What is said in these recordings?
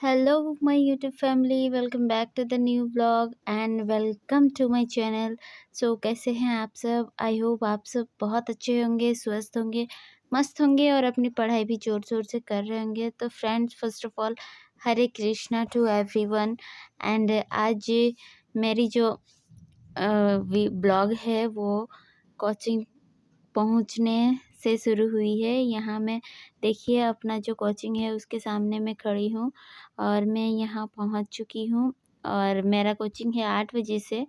Hello my YouTube family, welcome back to the new blog and welcome to my channel. So कैसे हैं आप सब? I hope आप सब बहुत अच्छे होंगे, स्वस्थ होंगे, मस्त होंगे और अपनी पढ़ाई भी ज़ोर शोर से कर रहे होंगे। तो friends, first of all Hare Krishna to everyone. And आज मेरी जो ब्लॉग है वो कोचिंग पहुंचने से शुरू हुई है। यहाँ मैं देखिए अपना जो कोचिंग है उसके सामने मैं खड़ी हूँ और मैं यहाँ पहुँच चुकी हूँ। और मेरा कोचिंग है 8 बजे से,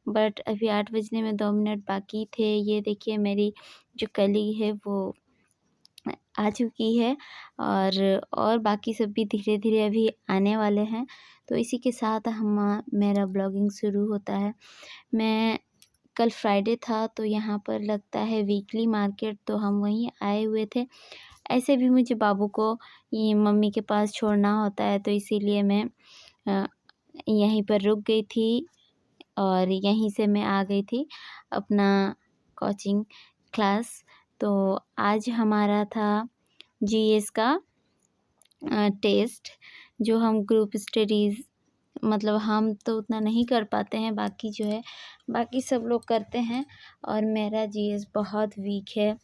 बट अभी 8 बजने में 2 मिनट बाकी थे। ये देखिए मेरी जो कलीग है वो आ चुकी है और बाकी सब भी धीरे धीरे अभी आने वाले हैं। तो इसी के साथ हम मेरा ब्लॉगिंग शुरू होता है। मैं कल फ्राइडे था तो यहाँ पर लगता है वीकली मार्केट, तो हम वहीं आए हुए थे। ऐसे भी मुझे बाबू को ये मम्मी के पास छोड़ना होता है, तो इसीलिए मैं यहीं पर रुक गई थी और यहीं से मैं आ गई थी अपना कोचिंग क्लास। तो आज हमारा था जीएस का टेस्ट, जो हम ग्रुप स्टडीज़ मतलब हम तो उतना नहीं कर पाते हैं, बाकी जो है बाकी सब लोग करते हैं। और मेरा जीएस बहुत वीक है।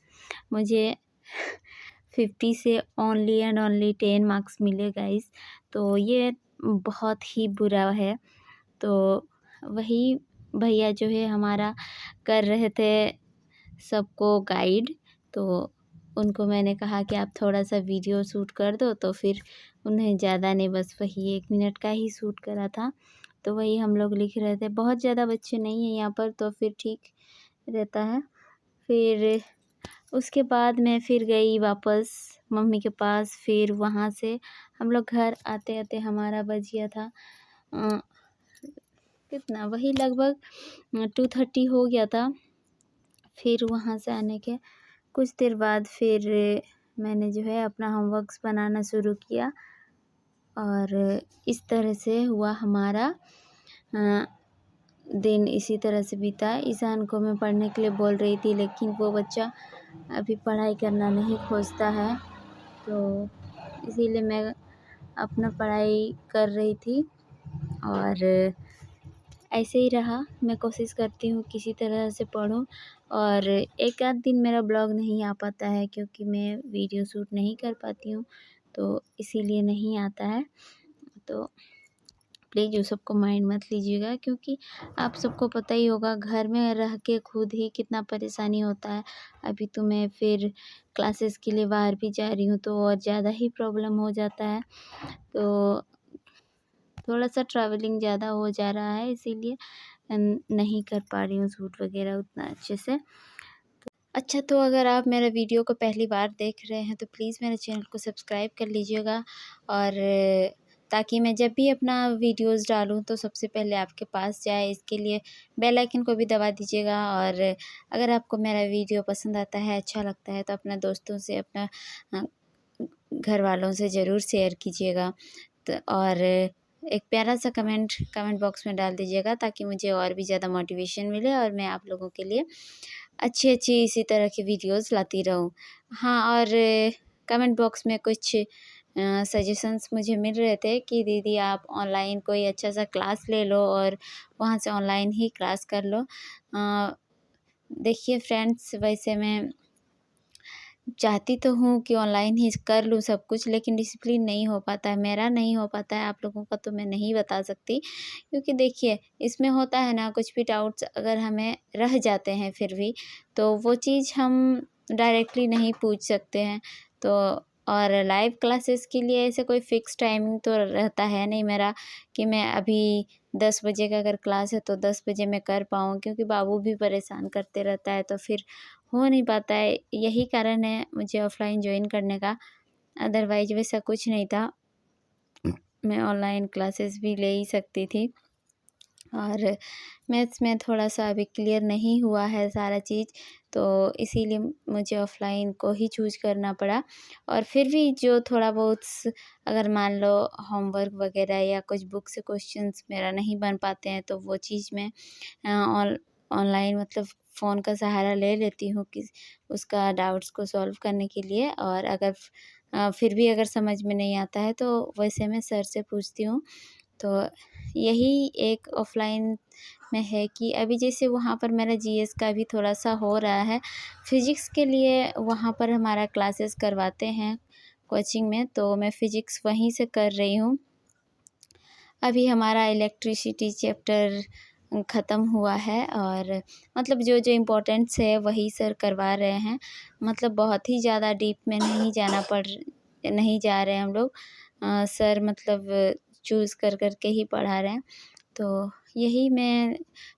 मुझे 50 से ओनली एंड ओनली 10 मार्क्स मिले गाइस, तो ये बहुत ही बुरा है। तो वही भैया जो है हमारा कर रहे थे सबको गाइड, तो उनको मैंने कहा कि आप थोड़ा सा वीडियो शूट कर दो, तो फिर उन्हें ज़्यादा नहीं, बस वही 1 मिनट का ही शूट करा था। तो वही हम लोग लिख रहे थे। बहुत ज़्यादा बच्चे नहीं हैं यहाँ पर, तो फिर ठीक रहता है। फिर उसके बाद मैं फिर गई वापस मम्मी के पास। फिर वहाँ से हम लोग घर आते आते हमारा बज गया था कितना, वही लगभग 2:30 हो गया था। फिर वहाँ से आने के कुछ देर बाद फिर मैंने जो है अपना होमवर्क्स बनाना शुरू किया और इस तरह से हुआ हमारा दिन। इसी तरह से बीता। ईशान को मैं पढ़ने के लिए बोल रही थी, लेकिन वो बच्चा अभी पढ़ाई करना नहीं खोजता है, तो इसीलिए मैं अपना पढ़ाई कर रही थी और ऐसे ही रहा। मैं कोशिश करती हूँ किसी तरह से पढूं और एक आध दिन मेरा ब्लॉग नहीं आ पाता है क्योंकि मैं वीडियो शूट नहीं कर पाती हूँ, तो इसीलिए नहीं आता है। तो प्लीज़ उस सबको माइंड मत लीजिएगा, क्योंकि आप सबको पता ही होगा घर में रह के खुद ही कितना परेशानी होता है। अभी तो मैं फिर क्लासेस के लिए बाहर भी जा रही हूँ, तो और ज़्यादा ही प्रॉब्लम हो जाता है। तो थोड़ा सा ट्रैवलिंग ज़्यादा हो जा रहा है, इसीलिए नहीं कर पा रही हूँ शूट वगैरह उतना अच्छे से। अच्छा, तो अगर आप मेरा वीडियो को पहली बार देख रहे हैं तो प्लीज़ मेरे चैनल को सब्सक्राइब कर लीजिएगा, और ताकि मैं जब भी अपना वीडियोस डालूं तो सबसे पहले आपके पास जाए। इसके लिए बेल आइकन को भी दबा दीजिएगा। और अगर आपको मेरा वीडियो पसंद आता है, अच्छा लगता है, तो अपने दोस्तों से, अपना घर वालों से ज़रूर शेयर कीजिएगा। तो और एक प्यारा सा कमेंट बॉक्स में डाल दीजिएगा, ताकि मुझे और भी ज़्यादा मोटिवेशन मिले और मैं आप लोगों के लिए अच्छी इसी तरह की वीडियोस लाती रहूँ। हाँ, और कमेंट बॉक्स में कुछ सजेशंस मुझे मिल रहे थे कि दीदी आप ऑनलाइन कोई अच्छा सा क्लास ले लो और वहाँ से ऑनलाइन ही क्लास कर लो। देखिए फ्रेंड्स, वैसे मैं चाहती तो हूँ कि ऑनलाइन ही कर लूँ सब कुछ, लेकिन डिसिप्लिन नहीं हो पाता है, मेरा नहीं हो पाता है। आप लोगों का तो मैं नहीं बता सकती, क्योंकि देखिए इसमें होता है ना, कुछ भी डाउट्स अगर हमें रह जाते हैं फिर भी, तो वो चीज़ हम डायरेक्टली नहीं पूछ सकते हैं। तो और लाइव क्लासेस के लिए ऐसे कोई फ़िक्स टाइमिंग तो रहता है नहीं मेरा कि मैं अभी 10 बजे का अगर क्लास है तो 10 बजे मैं कर पाऊँ, क्योंकि बाबू भी परेशान करते रहता है, तो फिर हो नहीं पाता है। यही कारण है मुझे ऑफ़लाइन जॉइन करने का, अदरवाइज़ वैसा कुछ नहीं था। मैं ऑनलाइन क्लासेस भी ले ही सकती थी। और मैथ्स में थोड़ा सा अभी क्लियर नहीं हुआ है सारा चीज़, तो इसीलिए मुझे ऑफ़लाइन को ही चूज़ करना पड़ा। और फिर भी जो थोड़ा बहुत अगर मान लो होमवर्क वगैरह या कुछ बुक से क्वेश्चंस मेरा नहीं बन पाते हैं, तो वो चीज़ मैं ऑनलाइन मतलब फ़ोन का सहारा ले लेती हूँ कि उसका डाउट्स को सॉल्व करने के लिए। और अगर फिर भी अगर समझ में नहीं आता है तो वैसे मैं सर से पूछती हूँ। तो यही एक ऑफ़लाइन में है कि अभी जैसे वहाँ पर मेरा जीएस का भी थोड़ा-सा हो रहा है। फ़िज़िक्स के लिए वहाँ पर हमारा क्लासेस करवाते हैं कोचिंग में, तो मैं फ़िज़िक्स वहीं से कर रही हूँ। अभी हमारा इलेक्ट्रिसिटी चैप्टर ख़त्म हुआ है और मतलब जो-जो इम्पोर्टेंट्स है वही सर करवा रहे हैं। मतलब बहुत ही ज़्यादा डीप में नहीं जा रहे हैं हम लोग। सर मतलब चूज़ कर के ही पढ़ा रहे हैं। तो यही मैं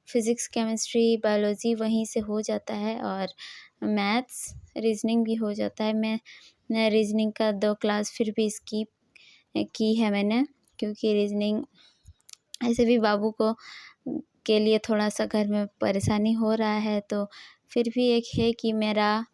फ़िज़िक्स, केमिस्ट्री, बायोलॉजी वहीं से हो जाता है और मैथ्स, रीज़निंग भी हो जाता है। मैं रीज़निंग का 2 क्लास फिर भी स्किप की है मैंने, क्योंकि रीज़निंग ऐसे भी बाबू को के लिए थोड़ा-सा घर में परेशानी हो रहा है, तो फिर भी एक है कि मेरा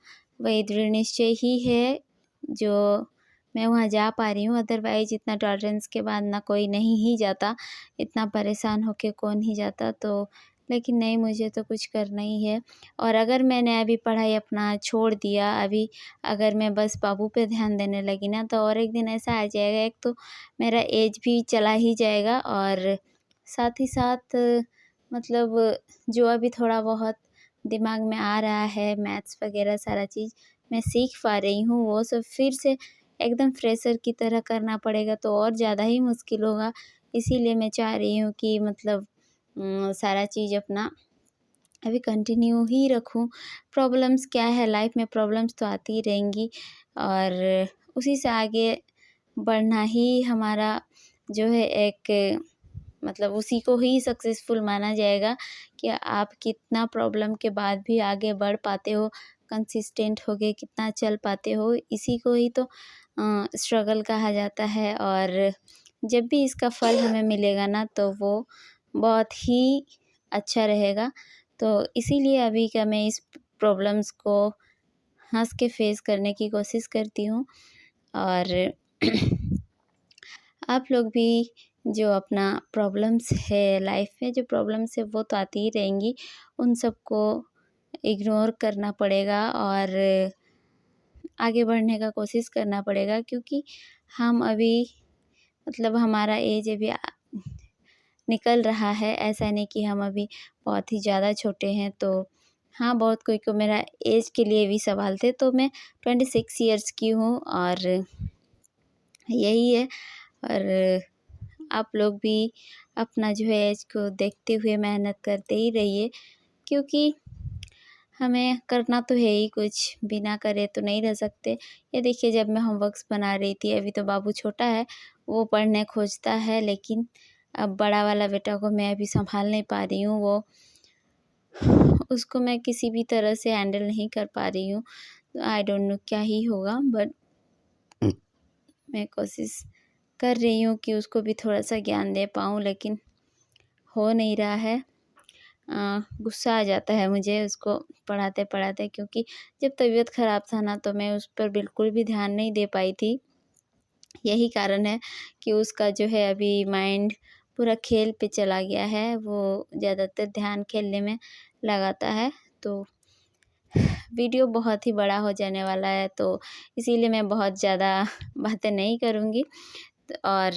वही दृढ़ निश्चय ही है जो मैं वहाँ जा पा रही हूँ। अदरवाइज़ इतना टॉलरेंस के बाद ना कोई नहीं ही जाता, इतना परेशान होके कौन ही जाता। तो लेकिन नहीं, मुझे तो कुछ करना ही है। और अगर मैंने अभी पढ़ाई अपना छोड़ दिया, अभी अगर मैं बस बाबू पे ध्यान देने लगी ना, तो और एक दिन ऐसा आ जाएगा, एक तो मेरा एज भी चला ही जाएगा और साथ ही साथ मतलब जो अभी थोड़ा बहुत दिमाग में आ रहा है, मैथ्स वगैरह सारा चीज़ मैं सीख पा रही हूँ, वो सब फिर से एकदम फ्रेशर की तरह करना पड़ेगा तो और ज़्यादा ही मुश्किल होगा। इसीलिए मैं चाह रही हूँ कि मतलब सारा चीज़ अपना अभी कंटिन्यू ही रखूँ। प्रॉब्लम्स क्या है, लाइफ में प्रॉब्लम्स तो आती ही रहेंगी और उसी से आगे बढ़ना ही हमारा जो है एक मतलब उसी को ही सक्सेसफुल माना जाएगा कि आप कितना प्रॉब्लम के बाद भी आगे बढ़ पाते हो, कंसिस्टेंट होके कितना चल पाते हो, इसी को ही तो स्ट्रगल कहा जाता है। और जब भी इसका फल हमें मिलेगा ना, तो वो बहुत ही अच्छा रहेगा। तो इसीलिए अभी का मैं इस प्रॉब्लम्स को हँस के फेस करने की कोशिश करती हूँ और आप लोग भी जो अपना प्रॉब्लम्स है लाइफ में, जो प्रॉब्लम्स है वो तो आती ही रहेंगी, उन सबको इग्नोर करना पड़ेगा और आगे बढ़ने का कोशिश करना पड़ेगा, क्योंकि हम अभी मतलब हमारा एज अभी निकल रहा है। ऐसा नहीं कि हम अभी बहुत ही ज़्यादा छोटे हैं। तो हाँ, बहुत कोई को मेरा एज के लिए भी सवाल थे, तो मैं 26 ईयर्स की हूँ और यही है। और आप लोग भी अपना जो है एज को देखते हुए मेहनत करते ही रहिए, क्योंकि हमें करना तो है ही कुछ, बिना करे तो नहीं रह सकते। ये देखिए, जब मैं होमवर्क्स बना रही थी, अभी तो बाबू छोटा है, वो पढ़ने खोजता है, लेकिन अब बड़ा वाला बेटा को मैं अभी सँभाल नहीं पा रही हूँ। वो उसको मैं किसी भी तरह से हैंडल नहीं कर पा रही हूँ। आई डोंट नो क्या ही होगा, बट मैं कोशिश कर रही हूँ कि उसको भी थोड़ा-सा ज्ञान दे पाऊँ, लेकिन हो नहीं रहा है। गुस्सा आ जाता है मुझे उसको पढ़ाते-पढ़ाते, क्योंकि जब तबीयत ख़राब था ना, तो मैं उस पर बिल्कुल भी ध्यान नहीं दे पाई थी। यही कारण है कि उसका जो है अभी माइंड पूरा खेल पे चला गया है, वो ज़्यादातर ध्यान खेलने में लगाता है। तो वीडियो बहुत ही बड़ा हो जाने वाला है, तो इसीलिए मैं बहुत ज़्यादा बातें नहीं करूँगी और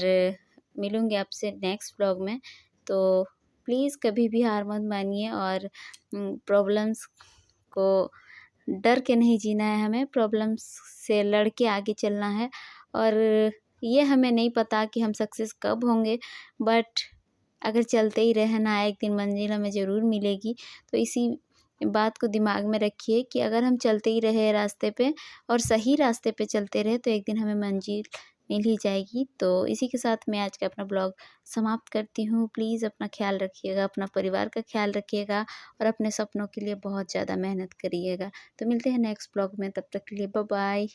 मिलूँगी आपसे नेक्स्ट व्लॉग में। तो प्लीज़ कभी भी हार मत मानिए और प्रॉब्लम्स को डर के नहीं जीना है हमें, प्रॉब्लम्स से लड़ के आगे चलना है। और ये हमें नहीं पता कि हम सक्सेस कब होंगे, बट अगर चलते ही रहे ना, एक दिन मंजिल हमें ज़रूर मिलेगी। तो इसी बात को दिमाग में रखिए कि अगर हम चलते ही रहे रास्ते पे और सही रास्ते पे चलते रहे, तो एक दिन हमें मंजिल मिल ही जाएगी। तो इसी के साथ मैं आज का अपना ब्लॉग समाप्त करती हूँ। प्लीज़ अपना ख़्याल रखिएगा, अपना परिवार का ख़्याल रखिएगा और अपने सपनों के लिए बहुत ज़्यादा मेहनत करिएगा। तो मिलते हैं नेक्स्ट ब्लॉग में, तब तक के लिए बाय बाय।